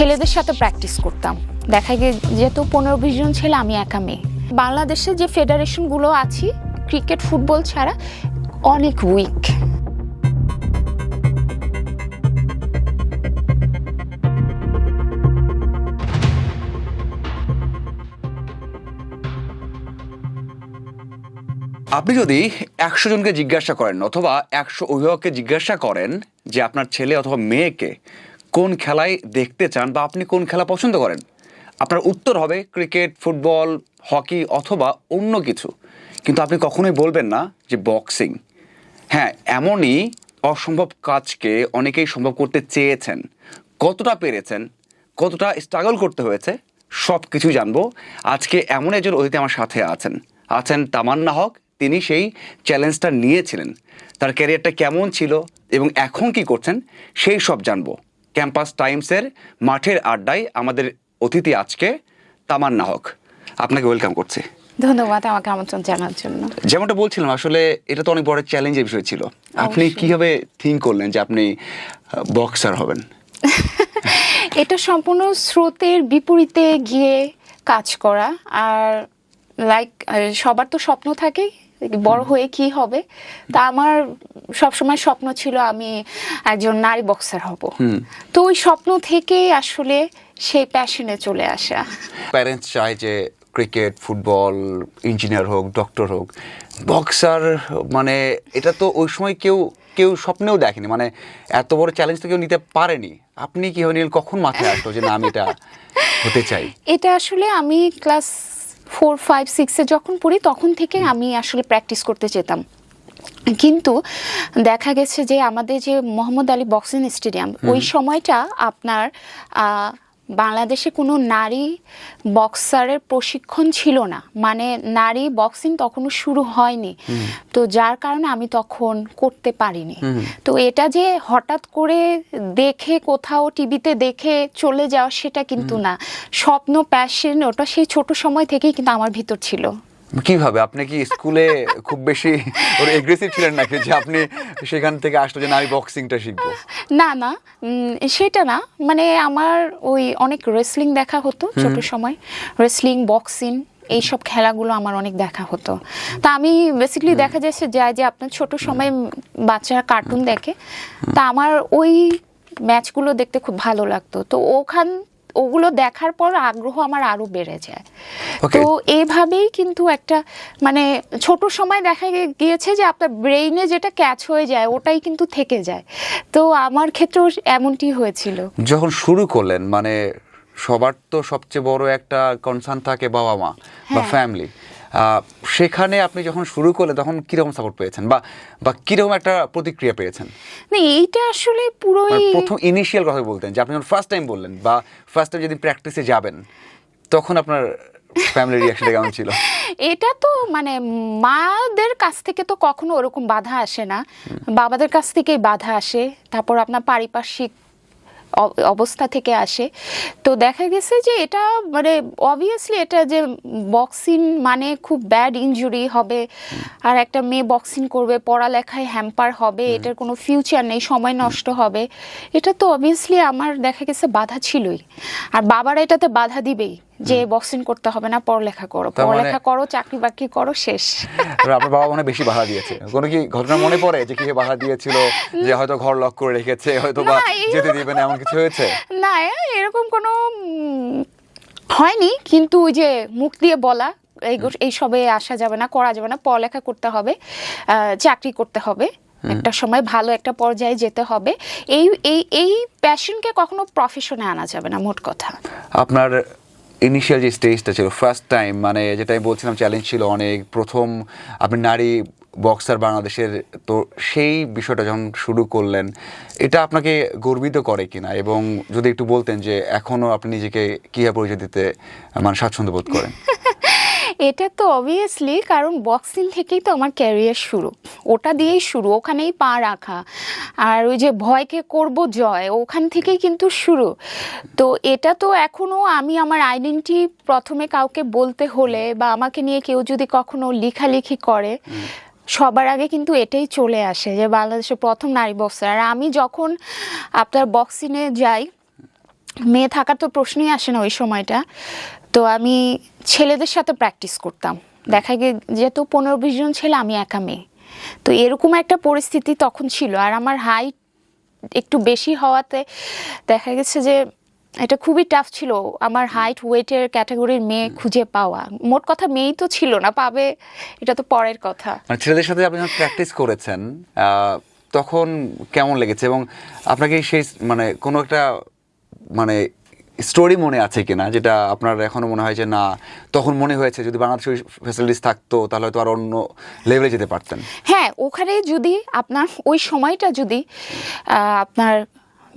ছেলেদের সাথে প্র্যাকটিস করতাম। দেখা গিয়ে যেহেতু 15-20 জন ছেলে, আমি একা মেয়ে। বাংলাদেশে যে ফেডারেশনগুলো আছে ক্রিকেট ফুটবল ছাড়া অনেক উইক। আপনি যদি 100 জনকে জিজ্ঞাসা করেন অথবা 100 অভিভাবককে জিজ্ঞাসা করেন যে আপনার ছেলে অথবা মেয়েকে কোন খেলায় দেখতে চান বা আপনি কোন খেলা পছন্দ করেন, আপনার উত্তর হবে ক্রিকেট, ফুটবল, হকি অথবা অন্য কিছু। কিন্তু আপনি কখনোই বলবেন না যে বক্সিং। হ্যাঁ, এমনই অসম্ভব কাজকে অনেকেই সম্ভব করতে চেয়েছেন। কতটা পেরেছেন, কতটা স্ট্রাগল করতে হয়েছে, সব কিছু জানবো। আজকে এমন একজন অতিথি আমার সাথে আছেন তামান্না হক। তিনি সেই চ্যালেঞ্জটা নিয়েছিলেন। তার ক্যারিয়ারটা কেমন ছিল এবং এখন কি করছেন সেই সব জানবো। ক্যাম্পাস টাইমসের মাঠের আড্ডায় আমাদের অতিথি আজকে তামান্না হক। আপনাকে ওয়েলকাম করছি। ধন্যবাদ আমাকে আমন্ত্রণ জানার জন্য। যেমনটা বলছিলাম, আসলে এটা তো অনেক বড় চ্যালেঞ্জের বিষয় ছিল। আপনি কিভাবে থিঙ্ক করলেন যে আপনি বক্সার হবেন? এটা সম্পূর্ণ স্রোতের বিপরীতে গিয়ে কাজ করা। আর লাইক সবার তো স্বপ্ন থাকে বড় হয়ে কি হবে। তা আমার সবসময় স্বপ্ন ছিল আমি একজন নারী বক্সার হব। তো ওই স্বপ্ন থেকেই আসলে সেই প্যাশনে চলে আসা। প্যারেন্টস চায় যে ক্রিকেট, ফুটবল, ইঞ্জিনিয়ার হোক, ডক্টর হোক, বক্সার মানে এটা তো ওই সময় কেউ স্বপ্নেও দেখেনি। মানে এত বড় চ্যালেঞ্জ তো কেউ নিতে পারেনি। আপনি কি হলেন, কখন মাথায় আসলো যে না আমি এটা হতে চাই? এটা আসলে আমি ক্লাস 4, 5, 6-এ যখন পড়ি তখন থেকে আমি আসলে প্র্যাকটিস করতে যেতাম। কিন্তু দেখা গেছে যে আমাদের যে মোহাম্মদ আলী বক্সিং স্টেডিয়াম, ওই সময়টা আপনার বাংলাদেশে কোনো নারী বক্সারের প্রশিক্ষণ ছিল না। মানে নারী বক্সিং তখনও শুরু হয়নি। তো যার কারণে আমি তখন করতে পারিনি। তো এটা যে হঠাৎ করে দেখে কোথাও টিভিতে দেখে চলে যাওয়া সেটা কিন্তু না। স্বপ্ন, প্যাশন ওটা সেই ছোট সময় থেকেই কিন্তু আমার ভিতর ছিল। কিভাবে? আপনি কি স্কুলে খুব বেশি এগ্রেসিভ ছিলেন নাকি যে আপনি সেখান থেকে আসলো যে না আমি বক্সিংটা শিখবো? না, সেটা না। মানে আমার ওই অনেক রেসলিং দেখা হতো ছোট সময়। রেসলিং, বক্সিং এইসব খেলাগুলো আমার অনেক দেখা হতো। তা আমি বেসিক্যালি দেখা যায় যে আপনার ছোট সময় বাচ্চারা কার্টুন দেখে, তা আমার ওই ম্যাচগুলো দেখতে খুব ভালো লাগতো। তো ওগুলো দেখার পর আগ্রহ আমার আরো বেড়ে যায়। তো এইভাবেই কিন্তু একটা মানে ছোট সময় দেখা গিয়েছে যে আপনার ব্রেইনে যেটা ক্যাচ হয়ে যায় ওটাই কিন্তু থেকে যায়। তো আমার ক্ষেত্রেও এমনটি হয়েছিল। যখন শুরু করলেন, মানে সবার তো সবচেয়ে বড় একটা কনসার্ন থাকে বাবা মা বা ফ্যামিলি। সেখানে আপনি যখন শুরু করলেন তখন কিরকম সাপোর্ট পেয়েছেন বা কিরকম একটা প্রতিক্রিয়া পেয়েছেন? না, এইটা আসলে পুরোই প্রথম ইনিশিয়াল কথা বলতেন যে আপনি যখন ফার্স্ট টাইম বললেন বা ফার্স্ট টাইম যেদিন প্র্যাকটিসে যাবেন তখন আপনার ফ্যামিলির রিঅ্যাকশনটা কেমন ছিল? এটা তো মানে মাদের কাছ থেকে তো কখনো ওরকম বাধা আসে না, বাবাদের কাছ থেকেই বাধা আসে। তারপর আপনার পারিপার্শ্বিক অবস্থা থেকে আসে। তো দেখা গেছে যে এটা মানে অবভিয়াসলি এটা যে বক্সিং মানে খুব ব্যাড ইনজুরি হবে, আর একটা মেয়ে বক্সিং করবে, পড়ালেখায় হ্যাম্পার হবে, এটার কোনো ফিউচার নেই, সময় নষ্ট হবে। এটা তো অবভিয়াসলি আমার দেখা গেছে বাধা ছিলই। আর বাবারা এটাতে বাধা দিবেই যে বক্সিং করতে হবে না, পড়ালেখা করো, চাকরি বাকরি করো, শেষ। আপনার বাবা মনে বেশি বাধা দিয়েছে? কোনো কি ঘটনা মনে পড়ে যে কিভাবে বাধা দিয়েছিল, যে হয়তো ঘর লক করে রেখেছে, হয়তো বা যেতে দিবেন এমন কিছু হয়েছে? না, এরকম কোনো হয়নি। কিন্তু ওই যে মুখ দিয়ে বলা এই সবে আসা যাবে না, করা যাবে না, পড়ালেখা করতে হবে, চাকরি করতে হবে, একটা সময় ভালো একটা পর্যায়ে যেতে হবে। এই প্যাশনকে কখনো প্রফেশনে আনা যাবে না, মোট কথা। আপনার ইনিশিয়াল যে স্টেজটা ছিল ফার্স্ট টাইম, মানে যেটা আমি বলছিলাম চ্যালেঞ্জ ছিল অনেক, প্রথম আপনি নারী বক্সার বাংলাদেশের, তো সেই বিষয়টা যখন শুরু করলেন এটা আপনাকে গর্বিত করে কিনা, এবং যদি একটু বলতেন যে এখনো আপনি নিজেকে কিভাবে পরিচয় দিতে মানে স্বাচ্ছন্দ্য বোধ করেন? এটা তো অবভিয়াসলি কারণ বক্সিং থেকেই তো আমার ক্যারিয়ার শুরু, ওটা দিয়েই শুরু, ওখানেই পা রাখা। আর ওই যে ভয়কে করব জয়, ওখান থেকেই কিন্তু শুরু। তো এটা তো এখনো আমি আমার আইডেন্টিটি প্রথমে কাউকে বলতে হলে বা আমাকে নিয়ে কেউ যদি কখনো লেখালেখি করে, সবার আগে কিন্তু এটাই চলে আসে যে বাংলাদেশের প্রথম নারী বক্সার। আর আমি যখন আপনার বক্সিংয়ে যাই মেয়ে থাকার তো প্রশ্নই আসে না ওই সময়টা। তো আমি ছেলেদের সাথে প্র্যাকটিস করতাম। দেখা গিয়ে যেহেতু 15-20 জন ছেলে, আমি একা মেয়ে, তো এরকম একটা পরিস্থিতি তখন ছিল। আর আমার হাইট একটু বেশি হওয়াতে দেখা গেছে যে এটা খুবই টাফ ছিল আমার হাইট ওয়েটের ক্যাটাগরির মেয়ে খুঁজে পাওয়া। মোট কথা মেয়েই তো ছিল না, পাবে এটা তো পরের কথা। মানে ছেলেদের সাথে আপনি যখন প্র্যাকটিস করেছেন তখন কেমন লেগেছে, এবং আপনাকে সেই মানে কোনো একটা মানে স্টোরি মনে আছে কিনা যেটা আপনার এখনো মনে হয় যে না তখন মনে হয়েছে যদি বাংলাদেশে ওই ফ্যাসিলিটিস থাকতো তাহলে হয়তো আর অন্য লেভেলে যেতে পারতেন? হ্যাঁ, ওখানে যদি আপনার ওই সময়টা যদি আপনার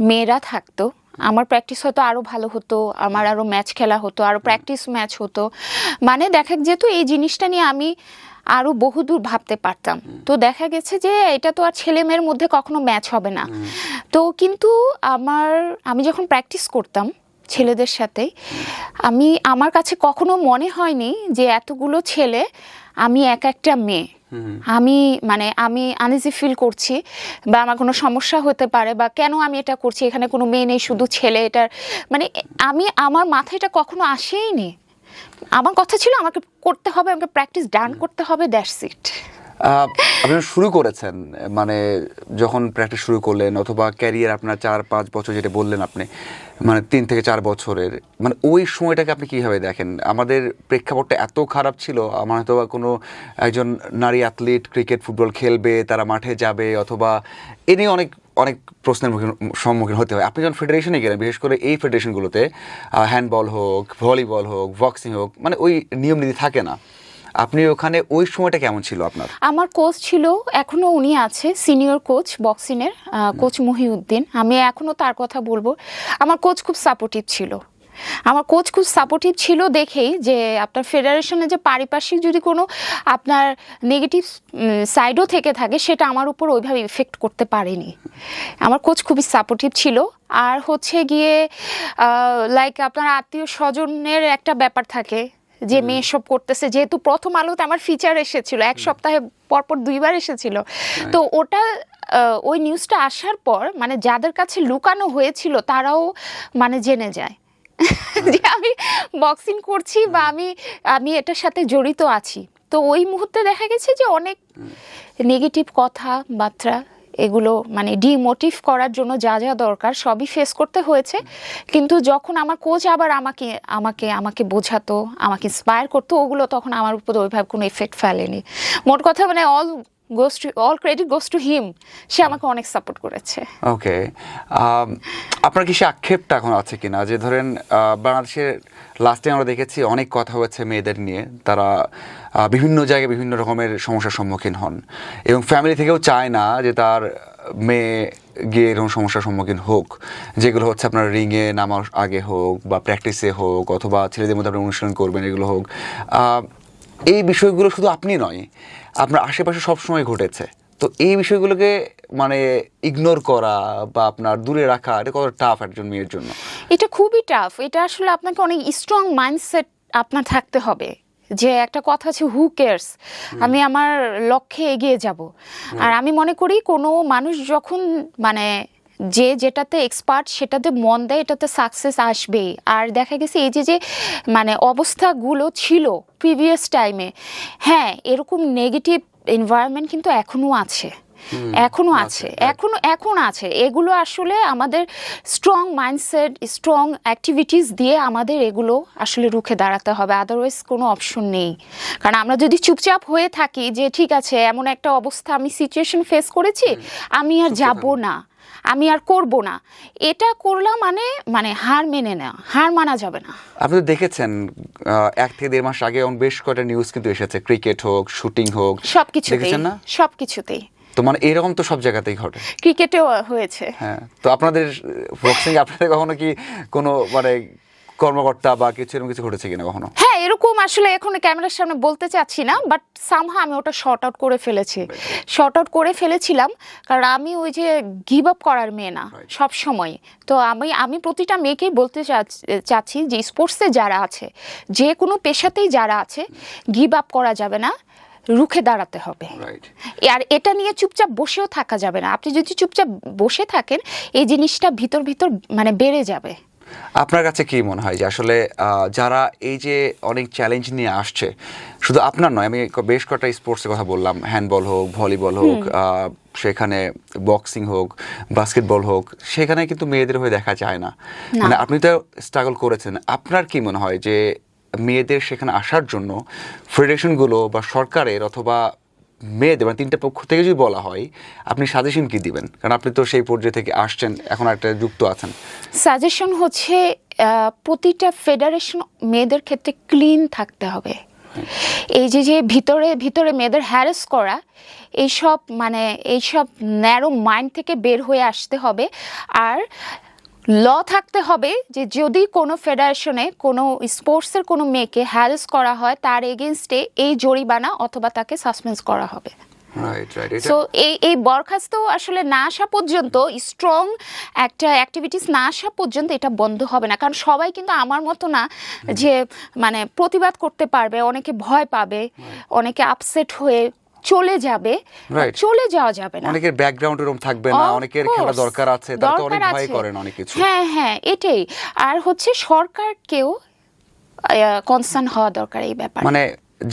মেয়েরা থাকতো, আমার প্র্যাকটিস হয়তো আরো ভালো হতো, আমার আরো ম্যাচ খেলা হতো, আরো প্র্যাকটিস ম্যাচ হতো। মানে দেখা যেত এই জিনিসটা নিয়ে আমি আরো বহুদূর ভাবতে পারতাম। তো দেখা গেছে যে এটা তো আর ছেলে মেয়ের মধ্যে কখনো ম্যাচ হবে না। তো কিন্তু আমি যখন প্র্যাকটিস করতাম ছেলেদের সাথে, আমার কাছে কখনো মনে হয়নি যে এতগুলো ছেলে, আমি একটা মেয়ে, আমি আনইজি ফিল করছি বা আমার কোনো সমস্যা হতে পারে বা কেন আমি এটা করছি, এখানে কোনো মেয়ে নেই শুধু ছেলে, এটার মানে আমার মাথায় এটা কখনো আসেইনি। আমার কথা ছিল আমাকে করতে হবে, আমাকে প্র্যাকটিস ডান করতে হবে, দ্যাটস ইট। আপনি শুরু করেছেন মানে যখন প্র্যাকটিস শুরু করলেন অথবা ক্যারিয়ার আপনার 4-5 বছর যেটা বললেন আপনি, মানে 3 থেকে 4 বছরের, মানে ওই সময়টাকে আপনি কীভাবে দেখেন? আমাদের প্রেক্ষাপটটা এত খারাপ ছিল, আমার হয়তো কোনো একজন নারী অ্যাথলিট ক্রিকেট ফুটবল খেলবে, তারা মাঠে যাবে, অথবা এ নিয়ে অনেক অনেক প্রশ্নের সম্মুখীন হতে হয়। আপনি যখন ফেডারেশনে গেলেন, বিশেষ করে এই ফেডারেশনগুলোতে হ্যান্ডবল হোক, ভলিবল হোক, বক্সিং হোক, মানে ওই নিয়ম নীতি থাকে না। আপনি ওখানে ওই সময়টা কেমন ছিল আপনার? আমার কোচ ছিল, এখনো উনি আছে, সিনিয়র কোচ বক্সিংয়ের, কোচ মহিউদ্দিন। আমি এখনো তার কথা বলবো। আমার কোচ খুব সাপোর্টিভ ছিল দেখেই যে আপনার ফেডারেশনে যে পারিপার্শ্বিক যদি কোনো আপনার নেগেটিভ সাইডও থেকে থাকে সেটা আমার উপর ওইভাবে ইফেক্ট করতে পারেনি। আমার কোচ খুবই সাপোর্টিভ ছিল। আর হচ্ছে গিয়ে লাইক আপনার আত্মীয় স্বজনের একটা ব্যাপার থাকে যে মেয়ে সব করতেছে, যেহেতু প্রথম আলোতে আমার ফিচার এসেছিল, এক সপ্তাহে পরপর 2 বার এসেছিল। তো ওটা ওই নিউজটা আসার পর মানে যাদের কাছে লুকানো হয়েছিল তারাও মানে জেনে যায় যে আমি বক্সিং করছি বা আমি এটার সাথে জড়িত আছি। তো ওই মুহূর্তে দেখা গেছে যে অনেক নেগেটিভ কথাবার্তা, এগুলো মানে ডিমোটিভ করার জন্য যা যা দরকার সবই ফেস করতে হয়েছে। কিন্তু যখন আমার কোচ আবার আমাকে বোঝাতো, আমাকে ইন্সপায়ার করতো, ওগুলো তখন আমার উপর ওইভাবে কোনো এফেক্ট ফেলেনি। মোট কথা মানে all credit goes to him. সে আমাকে অনেক সাপোর্ট করেছে। ওকে, আপনার কি সে আক্ষেপটা এখন আছে কিনা যে ধরেন বাংলাদেশের লাস্টে আমরা দেখেছি অনেক কথা হয়েছে মেয়েদের নিয়ে, তারা বিভিন্ন জায়গায় বিভিন্ন রকমের সমস্যার সম্মুখীন হন এবং ফ্যামিলি থেকেও চায় না যে তার মেয়ে গিয়ে এরকম সমস্যার সম্মুখীন হোক, যেগুলো হচ্ছে আপনার রিংয়ে নামার আগে হোক বা প্র্যাকটিসে হোক অথবা ছেলেদের মধ্যে আপনি অনুশীলন করবেন এগুলো হোক। এই বিষয়গুলো শুধু আপনি নয়, আপনার আশেপাশে সবসময় ঘটেছে। তো এই বিষয়গুলোকে মানে ইগনোর করা বা আপনার দূরে রাখা, এটা কত টাফ একজন মেয়ের জন্য? এটা খুবই টাফ। এটা আসলে আপনাকে অনেক স্ট্রং মাইন্ডসেট আপনার থাকতে হবে। যে একটা কথা আছে, হু কেয়ারস, আমি আমার লক্ষ্যে এগিয়ে যাব। আর আমি মনে করি কোনো মানুষ যখন মানে যেটাতে এক্সপার্ট সেটাতে মন দেয়, এটাতে সাকসেস আসবেই। আর দেখা গেছে এই যে মানে অবস্থাগুলো ছিল প্রিভিয়াস টাইমে, হ্যাঁ এরকম নেগেটিভ এনভায়রনমেন্ট কিন্তু এখনো আছে, এখন আছে। এগুলো আসলে আমাদের স্ট্রং মাইন্ডসেট, স্ট্রং অ্যাক্টিভিটিস দিয়ে আমাদের এগুলো আসলে রুখে দাঁড়াতে হবে, আদারওয়াইজ কোনো অপশন নেই। কারণ আমরা যদি চুপচাপ হয়ে থাকি যে ঠিক আছে এমন একটা অবস্থা, আমি সিচুয়েশন ফেস করেছি, আমি আর যাব না, আমি আর করব না, এটা করলাম মানে হার মানা যাবে না। আপনি তো দেখেছেন 1 থেকে 1.5 মাস আগে বেশ কয়েকটা নিউজ কিন্তু এসেছে, ক্রিকেট হোক, শুটিং হোক, সবকিছুতেই। তো মানে এরকম তো সব জায়গাতেই ঘটে, ক্রিকেটেও হয়েছে। হ্যাঁ, তো আপনাদের বক্সিং আপনাদের কখনো কি কোনো মানে কর্মকর্তা বা কিছু এরকম কিছু ঘটেছে কিনা কখনো? হ্যাঁ, এরকম আসলে এখন ক্যামেরার সামনে বলতে চাচ্ছি না, বাট সামহাউ আমি ওটা শর্ট আউট করে ফেলেছিলাম। কারণ আমি ওই যে গিভ আপ করার মেয়ে না সব সময়। তো আমি প্রতিটা মেয়েকেই বলতে চাচ্ছি যে স্পোর্টসে যারা আছে, যে কোনো পেশাতেই যারা আছে, গিভ আপ করা যাবে না, রুখে দাঁড়াতে হবে। আর এটা নিয়ে চুপচাপ বসেও থাকা যাবে না। আপনি যদি চুপচাপ বসে থাকেন এই জিনিসটা ভিতর মানে বেড়ে যাবে। আপনার কাছে কি মনে হয় যে আসলে যারা এই যে অনেক চ্যালেঞ্জ নিয়ে আসছে, শুধু আপনার নয়, আমি বেশ কয়েকটা স্পোর্টসের কথা বললাম, হ্যান্ডবল হোক, ভলিবল হোক, সেখানে বক্সিং হোক, বাস্কেটবল হোক, সেখানে কিন্তু মেয়েদের হয়ে দেখা যায় না। মানে আপনি তো স্ট্রাগল করেছেন, আপনার কি মনে হয় যে মেয়েদের সেখানে আসার জন্য ফেডারেশনগুলো বা সরকারের অথবা মেয়েদের, মানে তিনটা পক্ষ থেকে যদি বলা হয়, আপনি সাজেশন কি দিবেন? কারণ আপনি তো সেই পর্যায়ে থেকে আসছেন, এখন একটা যুক্ত আছেন। সাজেশন হচ্ছে প্রতিটা ফেডারেশন মেয়েদের ক্ষেত্রে ক্লিন থাকতে হবে। এই যে যে ভিতরে ভিতরে মেয়েদের হ্যারাস করা, এইসব ন্যারো মাইন্ড থেকে বের হয়ে আসতে হবে। আর ল থাকতে হবে যে যদি কোনো ফেডারেশনে কোনো স্পোর্টসের কোনো মেয়েকে হ্যারাস করা হয়, তার এগেনস্টে এই জরিমানা অথবা তাকে সাসপেন্ড করা হবে। সো এই বরখাস্ত আসলে না আসা পর্যন্ত, স্ট্রং একটা অ্যাক্টিভিটিস না আসা পর্যন্ত এটা বন্ধ হবে না। কারণ সবাই কিন্তু আমার মতো না যে মানে প্রতিবাদ করতে পারবে, অনেকে ভয় পাবে, অনেকে আপসেট হয়ে চলে যাবে, চলে যাওয়া যাবে না। অনেকের ব্যাকগ্রাউন্ড এরকম থাকবে না, অনেকের খেলা দরকার আছে, তারা তো অনেক ভয় করেন অনেক কিছু। হ্যাঁ এটাই। আর হচ্ছে সরকারকেও কনসার্ন হওয়া দরকার এই ব্যাপারে। মানে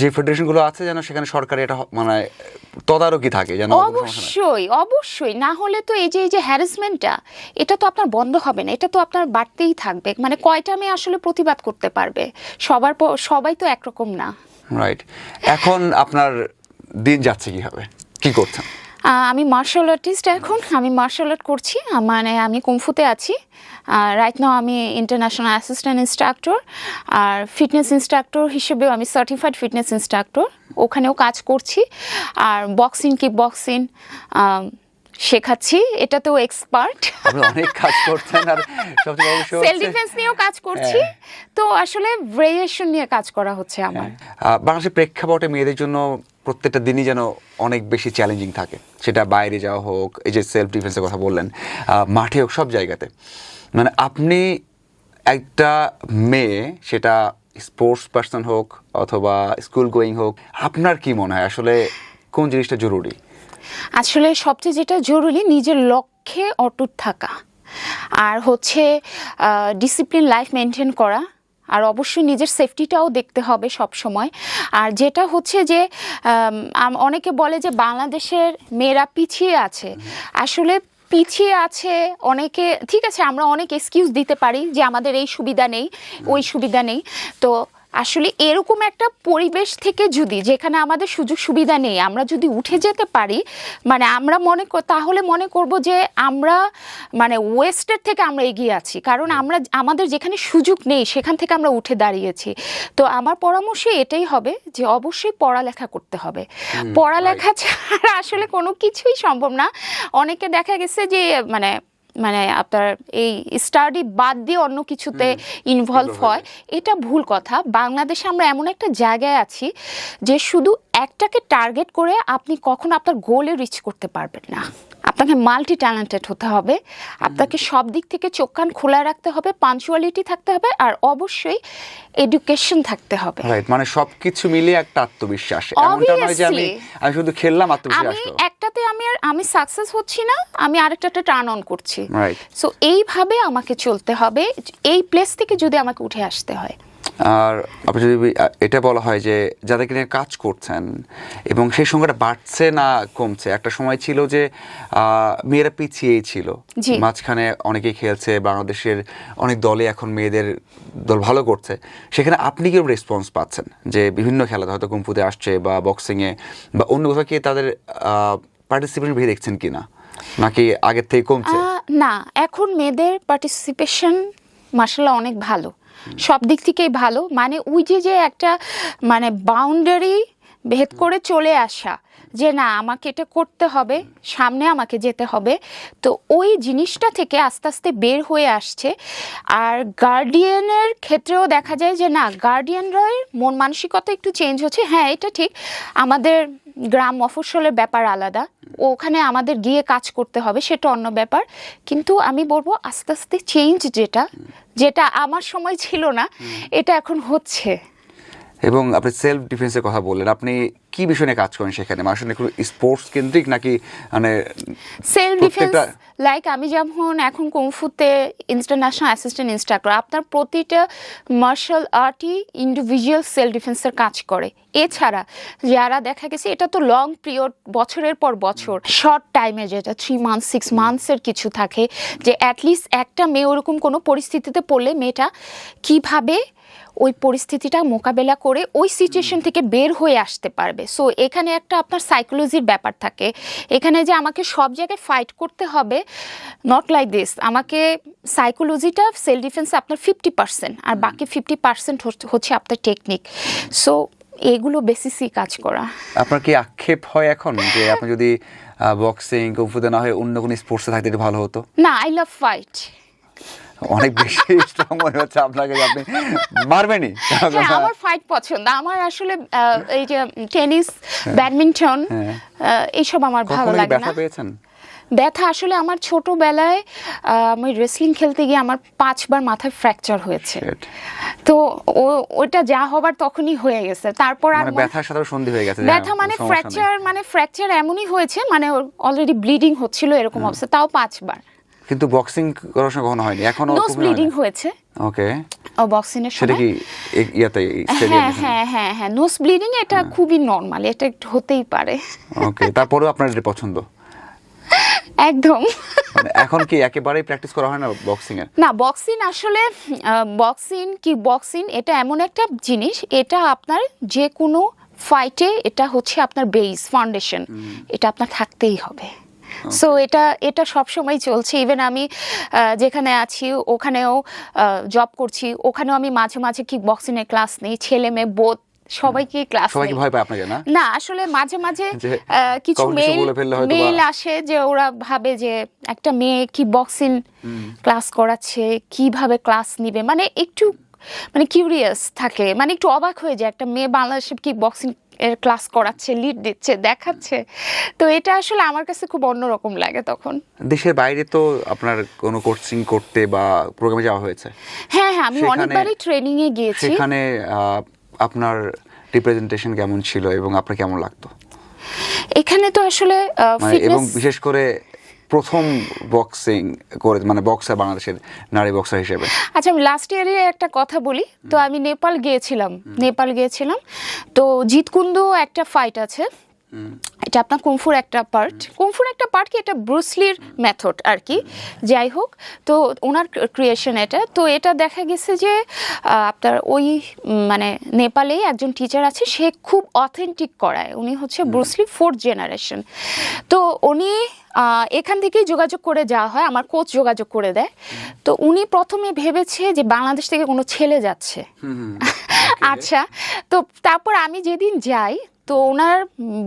যে ফেডারেশনগুলো আছে যেন সেখানে সরকারি এটা মানে তদারকি থাকে যেন। অবশ্যই না হলে তো এই যে হ্যারাসমেন্টটা, এটা তো আপনার বন্ধ হবে না, এটা তো আপনার বাড়তেই থাকবে। মানে কয়টা মেয়ে আসলে প্রতিবাদ করতে পারবে? সবাই তো একরকম না। রাইট। এখন আপনার দিন যাচ্ছে কিভাবে, কি করছেন? আমি মার্শাল আর্টিস্ট। এখন আমি মার্শাল আর্ট করছি, মানে আমি কুংফুতে আছি রাইট নাও। আমি ইন্টারন্যাশনাল অ্যাসিস্ট্যান্ট ইনস্ট্রাক্টর, আর ফিটনেস ইনস্ট্রাক্টর হিসেবেও আমি সার্টিফাইড ফিটনেস ইনস্ট্রাক্টর, ওখানেও কাজ করছি। আর বক্সিং, কিক বক্সিং শেখাচ্ছি, এটাতেও এক্সপার্ট। আপনি অনেক কাজ করছেন, আর সবচেয়ে বড় বিষয় সেলফ ডিফেন্স নিয়েও কাজ করছি। তো আসলে ভেরিয়েশন নিয়ে কাজ করা হচ্ছে আমার। বাংলাদেশের প্রেক্ষাপটে মেয়েদের জন্য প্রত্যেকটা দিনই যেন অনেক বেশি চ্যালেঞ্জিং থাকে, সেটা বাইরে যাওয়া হোক, এই যে সেলফ ডিফেন্সের কথা বললেন, মাঠে হোক, সব জায়গাতে। মানে আপনি একটা মেয়ে, সেটা স্পোর্টস পার্সন হোক অথবা স্কুল গোয়িং হোক, আপনার কি মনে হয় আসলে কোন জিনিসটা জরুরি? আসলে সবচেয়ে যেটা জরুরি, নিজের লক্ষ্যে অটুট থাকা, আর হচ্ছে ডিসিপ্লিন লাইফ মেনটেন করা, আর অবশ্যই নিজের সেফটিটাও দেখতে হবে সব সময়। আর যেটা হচ্ছে যে অনেকে বলে যে বাংলাদেশের মেয়েরা পিছিয়ে আছে, আসলে পিছিয়ে আছে অনেকে, ঠিক আছে, আমরা অনেক এক্সকিউজ দিতে পারি যে আমাদের এই সুবিধা নেই, ওই সুবিধা নেই। তো আসলে এরকম একটা পরিবেশ থেকে যদি, যেখানে আমাদের সুযোগ সুবিধা নেই, আমরা যদি উঠে যেতে পারি, মানে আমরা তাহলে মনে করব যে আমরা মানে ওয়েস্টের থেকে আমরা এগিয়ে আছি। কারণ আমাদের যেখানে সুযোগ নেই সেখান থেকে আমরা উঠে দাঁড়িয়েছি। তো আমার পরামর্শ এটাই হবে যে অবশ্যই পড়ালেখা করতে হবে। পড়ালেখা ছাড়া আসলে কোনো কিছুই সম্ভব না। অনেকে দেখা গেছে যে মানে আপনার এই স্টাডি বাদ দিয়ে অন্য কিছুতে ইনভলভ হয়, এটা ভুল কথা। বাংলাদেশে আমরা এমন একটা জায়গায় আছি যে শুধু একটাকে টার্গেট করে আপনি কখনো আপনার গোলে রিচ করতে পারবেন না। আপনাকে মাল্টি ট্যালেন্টেড হতে হবে, আপনাকে সব দিক থেকে চোখ কান খোলা রাখতে হবে, পাঞ্চুয়ালিটি থাকতে হবে, আর অবশ্যই এডুকেশন থাকতে হবে। রাইট, মানে সবকিছু মিলিয়ে একটা আত্মবিশ্বাস। এমনটা নয় যে আমি শুধু খেললাম, আত্মবিশ্বাস আসলো। একটাতে আমি সাকসেস হচ্ছি না, আমি আরেকটাতে টার্ন অন করছি। সো এইভাবে আমাকে চলতে হবে, এই প্লেস থেকে যদি আমাকে উঠে আসতে হয়। আর আপনি যদি এটা বলা হয় যে যাদেরকে নিয়ে কাজ করছেন এবং সেই সংখ্যাটা বাড়ছে না কমছে, একটা সময় ছিল যে মেয়েরা পিছিয়েই ছিল, মাঝখানে অনেকেই খেলছে, বাংলাদেশের অনেক দলে এখন মেয়েদের দল ভালো করছে, সেখানে আপনি কি রেসপন্স পাচ্ছেন যে বিভিন্ন খেলাতে হয়তো কুংফুতে আসছে বা বক্সিংয়ে বা অন্য কোথাও কি তাদের পার্টিসিপেশন বেশি দেখছেন কিনা, নাকি আগের থেকে কমছে? না, এখন মেয়েদের পার্টিসিপেশন মাশাআল্লাহ অনেক ভালো, সব দিক থেকেই ভালো। মানে ওই যে একটা মানে বাউন্ডারি ভেদ করে চলে আসা যে না আমাকে এটা করতে হবে, সামনে আমাকে যেতে হবে, তো ওই জিনিসটা থেকে আস্তে আস্তে বের হয়ে আসছে। আর গার্ডিয়ানের ক্ষেত্রেও দেখা যায় যে না, গার্ডিয়ানরা মন মানসিকতা একটু চেঞ্জ হচ্ছে। হ্যাঁ, এটা ঠিক, আমাদের গ্রাম মফস্বলের ব্যাপার আলাদা, ওখানে আমাদের গিয়ে কাজ করতে হবে, সেটা অন্য ব্যাপার। কিন্তু আমি বলবো আস্তে আস্তে চেঞ্জ যেটা আমার সময় ছিল না, এটা এখন হচ্ছে। এবং আপনি সেলফ ডিফেন্সের কথা বললেন, আপনি কি বিষয় নিয়ে কাজ করেন সেখানে, মানে আসলে স্পোর্টস কেন্দ্রিক নাকি মানে সেলফ ডিফেন্স? প্রত্যেকটা- লাইক আমি যেমন এখন কুংফুতে ইন্টারন্যাশনাল অ্যাসিস্ট্যান্ট ইনস্ট্রাক্টর, আপনার প্রতিটা মার্শাল আর্টই ইন্ডিভিজুয়াল সেলফ ডিফেন্সের কাজ করে। এছাড়া যারা দেখা গেছে এটা তো লং পিরিয়ড, বছরের পর বছর, শর্ট টাইমে যেটা 3 মান্থস 6 মান্থসের কিছু থাকে, যে অ্যাটলিস্ট একটা মেয়ে ওরকম কোনো পরিস্থিতিতে পড়লে মেয়েটা কিভাবে ওই পরিস্থিতিটা মোকাবেলা করে ওই সিচুয়েশন থেকে বের হয়ে আসতে পারবে। সো এখানে একটা আপনার সাইকোলজির ব্যাপার থাকে, এখানে যে আমাকে সব জায়গায় ফাইট করতে হবে, নট লাইক দিস। আমাকে সাইকোলজিটা সেলফ ডিফেন্সে আপনার 50%, আর বাকি 50% হচ্ছে আপনার টেকনিক। সো এগুলো বেসিসই কাজ করা। আপনার কি আক্ষেপ হয় এখন যে আপনি যদি বক্সিং কুংফুতে না হয়ে অন্য কোনো স্পোর্টসে থাকতে একটু ভালো হতো? না, আই লাভ ফাইট। অনেক বেশি স্ট্রং মনে হচ্ছে আপনাকে, যে আপনি মারবেনই। হ্যাঁ, আমার ফাইট পছন্দ। আমার আসলে এই যে টেনিস, ব্যাডমিন্টন, এইসব আমার ভালো কখনো কি লাগে না। ব্যথা পেয়েছেন? ব্যথা আসলে আমার ছোটবেলায় আমি রেসলিং খেলতে গিয়ে আমার 5 বার মাথায় ফ্র্যাকচার হয়েছে। Shit. তো ওইটা যা হবার তখনই হয়ে গেছে। তারপর আর মানে ব্যথার সাথে সন্ধি হয়ে গেছে, ব্যথা মানে ফ্র্যাকচার এমনই হয়েছে, মানে অলরেডি ব্লিডিং হচ্ছিল এরকম অবস্থা, তাও 5 বার। কিন্তু বক্সিং করার সময় কখনো হয়নি, এখনো নোজ ব্লিডিং হয়েছে। ওকে, ও বক্সিং এর সেটা সময়। কি ইয়াতে হ্যাঁ স্টেডিয়ামে? হ্যাঁ হ্যাঁ হ্যাঁ, নোজ ব্লিডিং এটা খুবই নরমাল, এটা একটু হতেই পারে। ওকে, তারপরেও আপনার এটা পছন্দ? একদম। মানে এখন কি একেবারেই প্র্যাকটিস করা হয় না বক্সিং এর? না, বক্সিং আসলে বক্সিং এটা এমন একটা জিনিস, এটা আপনার যে কোনো ফাইটে এটা হচ্ছে আপনার বেস ফাউন্ডেশন, এটা আপনার থাকতেই হবে। সো এটা সবসময় চলছে। ইভেন আমি যেখানে আছি ওখানেও জব করছি, ওখানেও আমি মাঝে মাঝে কিক বক্সিং এর ক্লাস নিই, ছেলে মেয়ে বোধ সবাইকে ক্লাস সবাই কি নেই। ভয় পায় আপনাকে? না না, আসলে মাঝে মাঝে যে কিছু কখন কিছু বলে ফেললে হয়তো বা- মেইল আসে যে ওরা ভাবে যে একটা মেয়ে কি বক্সিং ক্লাস করাচ্ছে, কিভাবে ক্লাস নিবে, মানে একটু মানে কিউরিয়াস থাকে, মানে একটু অবাক হয়ে যায় একটা মেয়ে বাংলাদেশে কি বক্সিং এর ক্লাস করাচ্ছে, লিড দিচ্ছে, দেখাচ্ছে। তো এটা আসলে আমার কাছে খুব অন্যরকম লাগে তখন। দেশের বাইরে তো আপনার কোনো কোচিং করতে বা প্রোগ্রামে যাওয়া হয়েছে? হ্যাঁ হ্যাঁ, আমি সেখানে- অনেকবারই ট্রেনিং এ গিয়েছি। সেখানে আপনার রিপ্রেজেন্টেশন কেমন ছিল এবং আপনার কেমন লাগতো? এখানে তো আসলে মানে এবং ফিটনেস, বিশেষ করে প্রথম বক্সিং করে, মানে বক্সার, বাংলাদেশের নারী বক্সার হিসেবে। আচ্ছা আমি লাস্ট ইয়ারে একটা কথা বলি। তো আমি নেপাল গিয়েছিলাম। তো জিতকুন্দু একটা ফাইট আছে, এটা আপনার কুংফুর একটা পার্ট কি, এটা ব্রুসলির মেথড আর কি, যাই হোক। তো ওনার ক্রিয়েশন এটা। তো এটা দেখা গেছে যে আপনার ওই মানে নেপালে একজন টিচার আছে, সে খুব অথেন্টিক করায়, উনি হচ্ছে ব্রুসলি 4th জেনারেশন। তো উনি এখান থেকেই যোগাযোগ করে যাওয়া হয়, আমার কোচ যোগাযোগ করে দেয়। তো উনি প্রথমে ভেবেছে যে বাংলাদেশ থেকে কোনো ছেলে যাচ্ছে। আচ্ছা, তো তারপর আমি যেদিন যাই, তো ওনার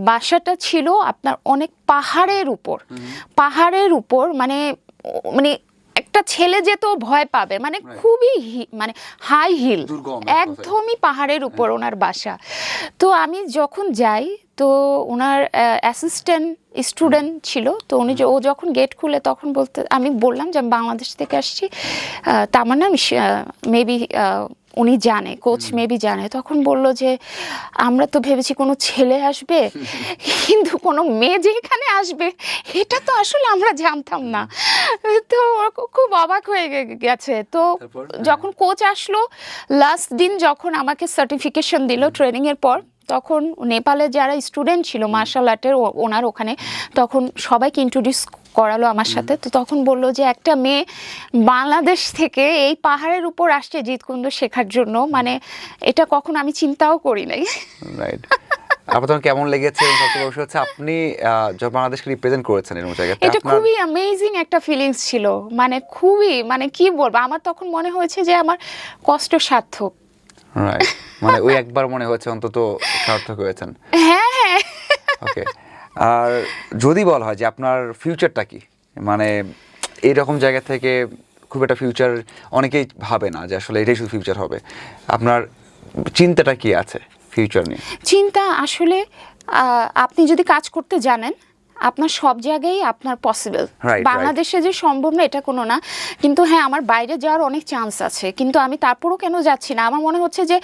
বাসাটা ছিল আপনার অনেক পাহাড়ের উপর, মানে একটা ছেলে যেত ভয় পাবে, মানে খুবই মানে হাই হিল, দুর্গম একদমই পাহাড়ের উপর ওনার বাসা। তো আমি যখন যাই, তো ওনার অ্যাসিস্ট্যান্ট স্টুডেন্ট ছিল, তো ও যখন গেট খুলে তখন আমি বললাম যে আমি বাংলাদেশ থেকে আসছি, তার নাম মেবি উনি জানে, কোচ মেবি জানে। তখন বলল যে আমরা তো ভেবেছি কোনো ছেলে আসবে, কিন্তু কোনো মেয়ে যে এখানে আসবে এটা তো আসলে আমরা জানতাম না। তো খুব অবাক হয়ে গেছে। তো যখন কোচ আসলো লাস্ট দিন, যখন আমাকে সার্টিফিকেশন দিল ট্রেনিং এর পর, তখন নেপালে যারা স্টুডেন্ট ছিল মার্শাল আর্টের ওনার ওখানে, তখন সবাইকে ইন্ট্রোডিউস করালো আমার সাথে। তো তখন বললো যে একটা মেয়ে বাংলাদেশ থেকে এই পাহাড়ের উপর আসছে জিতকুন্দ শেখার জন্য, মানে এটা কখন আমি চিন্তাও করি নাই। রাইট। আপনার কেমন লেগেছে? এবং সবচেয়ে বড় বিষয় হচ্ছে আপনি যখন বাংলাদেশকে রিপ্রেজেন্ট করেছেন এরকম জায়গায়, এটা খুবই অ্যামেজিং একটা ফিলিংস ছিল, মানে খুবই, মানে কি বলবো, আমার তখন মনে হয়েছে যে আমার কষ্ট সার্থক। রাইট, মানে ওই একবার মনে হচ্ছে অন্তত সার্থক হয়েছেন। হ্যাঁ হ্যাঁ। ওকে, আর যদি বলা হয় যে আপনার ফিউচারটা কি, মানে এইরকম জায়গা থেকে খুব একটা ফিউচার অনেকেই ভাবে না যে আসলে এটাই শুধু ফিউচার হবে, আপনার চিন্তাটা কি আছে ফিউচার নিয়ে? চিন্তা আসলে আপনি যদি কাজ করতে জানেন, আপনার সব জায়গায় আপনার পসিবল। Right, বাংলাদেশে যে সম্ভব না এটা কোনো না, কিন্তু হ্যাঁ আমার বাইরে যাওয়ার অনেক চান্স আছে, কিন্তু আমি তারপরও কেন যাচ্ছি না? আমার মনে হচ্ছে যে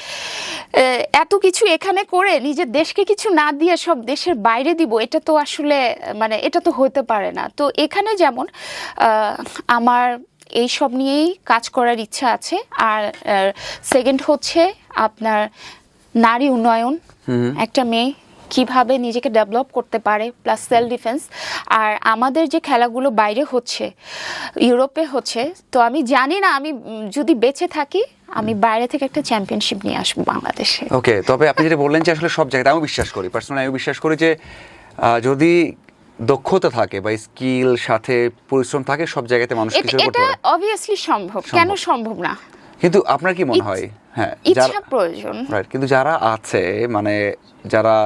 এত কিছু এখানে করে নিজের দেশকে কিছু না দিয়ে সব দেশের বাইরে দিব, এটা তো আসলে মানে এটা তো হতে পারে না। তো এখানে যেমন আমার এই সব নিয়েই কাজ করার ইচ্ছা আছে। আর সেকেন্ড হচ্ছে আপনার নারী উন্নয়ন, একটা মেয়ে কিভাবে নিজেকে ডেভেলপ করতে পারে, প্লাস সেলফ ডিফেন্স। আর আমাদের যে খেলাগুলো বাইরে হচ্ছে, ইউরোপে হচ্ছে, তো আমি জানি না আমি যদি বেঁচে থাকি আমি বাইরে থেকে একটা চ্যাম্পিয়নশিপ নিয়ে আসবো বাংলাদেশে। ওকে, তবে আপনি যেটা বললেন যে আসলে সব জায়গায়, আমি বিশ্বাস করি, পার্সোনালি আমি বিশ্বাস করি যে যদি দক্ষতা থাকে বা স্কিল সাথে পরিশ্রম থাকে, সব জায়গাতে মানুষ কিছু করতে এটা পারে। অবভিয়াসলি সম্ভব, কেন সম্ভব না? কিন্তু আপনার কি মনে হয়? হ্যাঁ, ইচ্ছা প্রয়োজন। রাইট, কিন্তু যারা আছে মানে যারা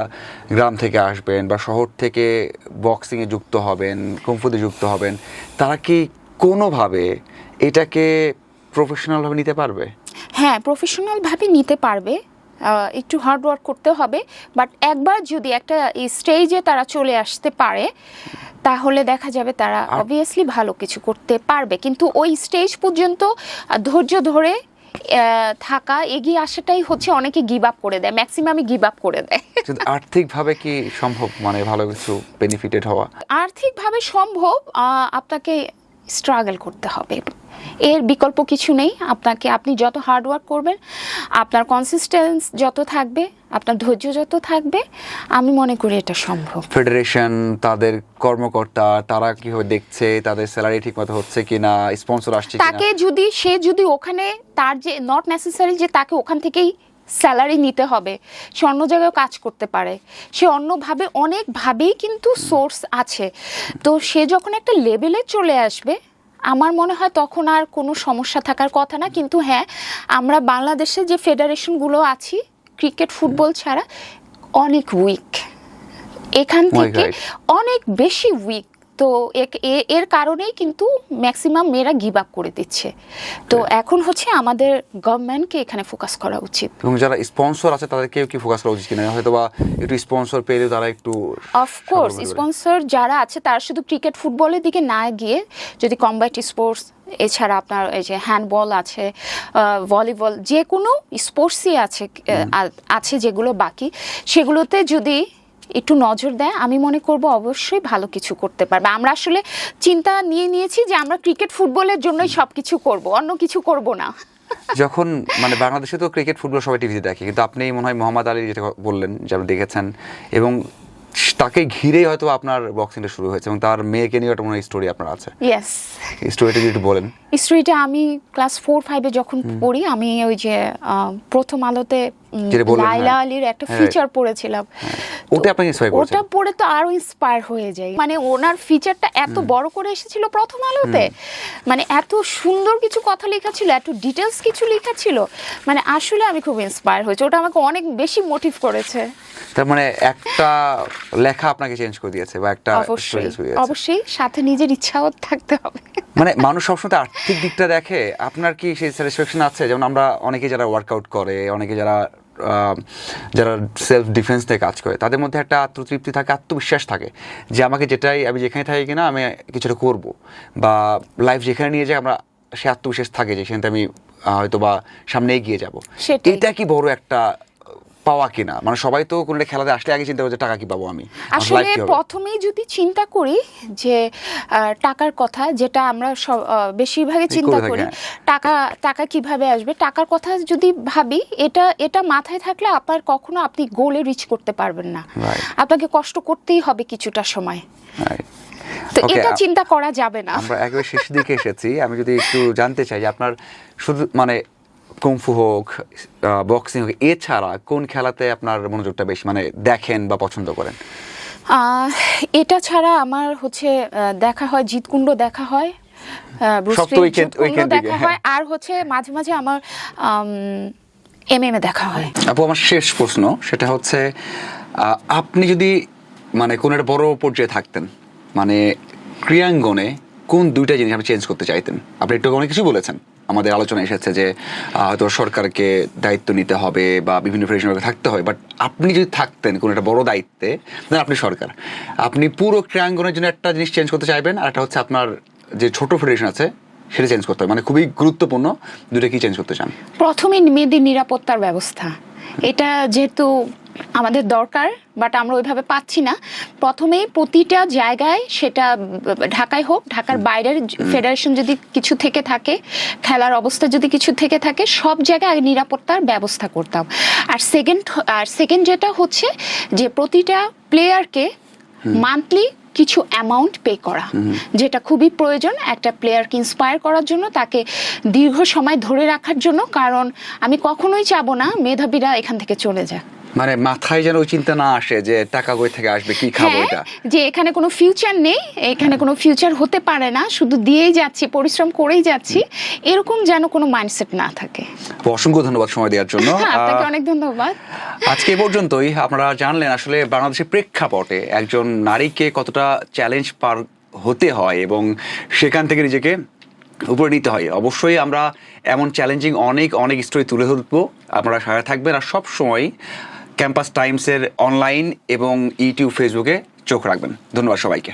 গ্রাম থেকে আসবেন বা শহর থেকে বক্সিংয়ে যুক্ত হবেন, কুংফুতে যুক্ত হবেন, তারা কি কোনোভাবে এটাকে প্রফেশনালভাবে নিতে পারবে? হ্যাঁ, প্রফেশনাল ভাবে নিতে পারবে, একটু হার্ড ওয়ার্ক করতে হবে। বাট একবার যদি একটা স্টেজে তারা চলে আসতে পারে তাহলে দেখা যাবে তারা অবভিয়াসলি ভালো কিছু করতে পারবে। কিন্তু ওই স্টেজ পর্যন্ত ধৈর্য ধরে থাকা, এগিয়ে আসাটাই হচ্ছে, অনেকে গিভ আপ করে দেয়, ম্যাক্সিমামই গিভ আপ করে দেয়। কিন্তু আর্থিকভাবে কি সম্ভব মানে ভালো কিছু বেনিফিটেড হওয়া? আর্থিকভাবে সম্ভব, আপনাকে স্ট্রাগল করতে হবে, এর বিকল্প কিছু নেই। আপনি যত হার্ড ওয়ার্ক করবেন, আপনার কনসিস্টেন্স যত থাকবে, আপনার ধৈর্য যত থাকবে, আমি মনে করি এটা সম্ভব। ফেডারেশন, তাদের কর্মকর্তা, তারা কিভাবে দেখছে, তাদের স্যালারি ঠিকমতো হচ্ছে কিনা, স্পন্সর আসছে কিনা, তাকে যদি ওখানে তার যে নট নেসেসারি যে তাকে ওখান থেকেই স্যালারি নিতে হবে, সে অন্য জায়গায় কাজ করতে পারে, সে অন্যভাবে অনেকভাবেই কিন্তু সোর্স আছে। তো সে যখন একটা লেভেলে চলে আসবে, আমার মনে হয় তখন আর কোনো সমস্যা থাকার কথা না। কিন্তু হ্যাঁ, আমরা বাংলাদেশে যে ফেডারেশনগুলো আছি ক্রিকেট ফুটবল ছাড়া অনেক উইক, এখান থেকে অনেক বেশি উইক। তো এর কারণেই কিন্তু ম্যাক্সিমাম মেয়েরা গিভ আপ করে দিচ্ছে। তো এখন হচ্ছে আমাদের গভর্নমেন্টকে এখানে ফোকাস করা উচিত। এবং যারা স্পন্সর আছে তাদেরকেও কি ফোকাস করা উচিত কিনা? হয়তো বা একটু স্পন্সর পেলে তারা একটু, অফকোর্স স্পন্সর যারা আছে তারা শুধু ক্রিকেট ফুটবলের দিকে না গিয়ে যদি কম্ব্যাট স্পোর্টস, এছাড়া আপনার এই যে হ্যান্ডবল আছে, ভলিবল, যে কোনো স্পোর্টসই আছে যেগুলো বাকি, সেগুলোতে যদি একটু নজর দেয়, আমি মনে করব অবশ্যই ভালো কিছু করতে পারবে। আমরা আসলে চিন্তা নিয়েছি যে আমরা ক্রিকেট ফুটবলের জন্যই সব কিছু করব, অন্য কিছু করব না। যখন মানে বাংলাদেশে তো ক্রিকেট ফুটবল সবাই টিভিতে দেখে, কিন্তু আপনি মনে হয় মোহাম্মদ আলী যেটা বললেন যে আপনি দেখেছেন, এবং তাকে ঘিরেই হয়তো আপনার বক্সিংটা শুরু হয়েছে, এবং তার মেয়েকে নিয়ে একটা মনে হয় স্টোরি আপনার আছে। ইয়েস, স্টোরিটা যদি একটু বলেন। স্টোরিটা আমি ক্লাস 4-5-এ যখন পড়ি, আমি ওই যে প্রথম আলোতে লাইলা আলীর একটা ফিচার পড়েছিলাম, ওটা আপনি ইন্সপায়ার করেছেন? ওটা পড়ে তো আরো ইন্সপায়ার হয়ে যাই। মানে ওনার ফিচারটা এত বড় করে এসেছিল প্রথম আলোতে, মানে এত সুন্দর কিছু কথা লেখা ছিল, এত ডিটেলস কিছু লেখা ছিল, মানে আসলে আমি খুব ইন্সপায়ার হয়েছি, ওটা আমাকে অনেক বেশি মোটিভ করেছে। তার মানে একটা লেখা আপনাকে চেঞ্জ করে দিয়েছে বা একটা অবশ্যই সাথে নিজের ইচ্ছাও থাকতে হবে। মানে মানুষ সবসময় আর্থিক দিকটা দেখে, আপনার কি সেই স্যাটিসফ্যাকশন আছে? যেমন আমরা অনেকে যারা ওয়ার্কআউট করে, অনেকে যারা সেলফ ডিফেন্স থেকে কাজ করে, তাদের মধ্যে একটা আত্মতৃপ্তি থাকে, আত্মবিশ্বাস থাকে যে আমি যেখানে থাকি কিনা আমি কিছুটা করব, বা লাইফ যেখানে নিয়ে যায় আমরা সে আত্মবিশ্বাস থাকে যে সেখানে আমি হয়তো বা সামনে এগিয়ে যাব। এটা কি বড় একটা পাওয়া কিনা? মানে সবাই তো কোনো খেলাতে আসলে আগে চিন্তা করে টাকা কি পাবো আমি, আসলে প্রথমেই যদি চিন্তা করি যে টাকার কথা, যেটা আমরা বেশিরভাগই চিন্তা করি, টাকা কিভাবে আসবে, টাকার কথা যদি ভাবি, এটা মাথায় থাকলে আপনার কখনো আপনি গোলে রিচ করতে পারবেন না, আপনাকে কষ্ট করতেই হবে কিছুটা সময়। তো এটা চিন্তা করা যাবে না। আমরা একেবারে শেষের দিকে এসেছি, আমি যদি একটু জানতে চাই যে আপনার শুধু মানে কুংফু হোক, বক্সিং হোক, এছাড়া কোন খেলাতে আপনার মনোযোগটা বেশি মানে দেখেন বা পছন্দ করেন? এটা ছাড়া আমার হচ্ছে দেখা হয় জিতকুণ্ড দেখা হয়, দেখা হয়, আর হচ্ছে মাঝে মাঝে আমার MMA দেখা হয়। আপু, আমার শেষ প্রশ্ন সেটা হচ্ছে, আপনি যদি মানে কোন একটা বড় পর্যায়ে থাকতেন, মানে ক্রীড়াঙ্গনে কোন দুইটা জিনিস আপনি চেঞ্জ করতে চাইতেন? আপনি একটু অনেক কিছু বলেছেন, আমাদের আলোচনা এসেছে যে হয়তো সরকারকে দায়িত্ব নিতে হবে বা বিভিন্ন ফেডারেশনে থাকতে হয়, বাট আপনি যদি থাকতেন কোনো একটা বড় দায়িত্বে, দেন আপনি সরকার, আপনি পুরো ক্রীড়াঙ্গনের জন্য একটা জিনিস চেঞ্জ করতে চাইবেন, আর একটা হচ্ছে আপনার যে ছোট ফেডারেশন আছে সেটা চেঞ্জ করতে হবে, মানে খুবই গুরুত্বপূর্ণ দুটো কি চেঞ্জ করতে চান? প্রথমে মেয়েদের নিরাপত্তার ব্যবস্থা, এটা যেহেতু আমাদের দরকার বাট আমরা ওইভাবে পাচ্ছি না। প্রথমেই প্রতিটা জায়গায়, সেটা ঢাকায় হোক, ঢাকার বাইরের ফেডারেশন যদি কিছু থেকে থাকে, খেলার অবস্থা যদি কিছু থেকে থাকে, সব জায়গায় আগে নিরাপত্তার ব্যবস্থা করতাম। আর সেকেন্ড যেটা হচ্ছে যে প্রতিটা প্লেয়ারকে মান্থলি কিছু অ্যামাউন্ট পে করা, যেটা খুবই প্রয়োজন একটা প্লেয়ারকে ইন্সপায়ার করার জন্য, তাকে দীর্ঘ সময় ধরে রাখার জন্য। কারণ আমি কখনোই চাবো না মেধাবীরা এখান থেকে চলে যায়। মানে মাথায় যেন ওই চিন্তা না আসে যে টাকা কই থেকে আসবে, কি খাবো এটা, যে এখানে কোনো ফিউচার নেই, এখানে কোনো ফিউচার হতে পারে না, শুধু দিয়েই যাচ্ছি, পরিশ্রম করেই যাচ্ছি, এরকম যেন কোনো মাইন্ডসেট না থাকে। অসংখ্য ধন্যবাদ সময় দেওয়ার জন্য। আপনাকে অনেক ধন্যবাদ। আজকে এ পর্যন্তই। আপনারা জানলেন আসলে বাংলাদেশের প্রেক্ষাপটে একজন নারীকে কতটা চ্যালেঞ্জ পার হতে হয় এবং সেখান থেকে নিজেকে উপরে নিতে হয়। অবশ্যই আমরা এমন চ্যালেঞ্জিং অনেক স্টোরি তুলে ধরবো, আপনারা সাথে থাকবেন। আর সব সময় ক্যাম্পাস টাইমসের অনলাইন এবং ইউটিউব, ফেসবুকে চোখ রাখবেন। ধন্যবাদ সবাইকে।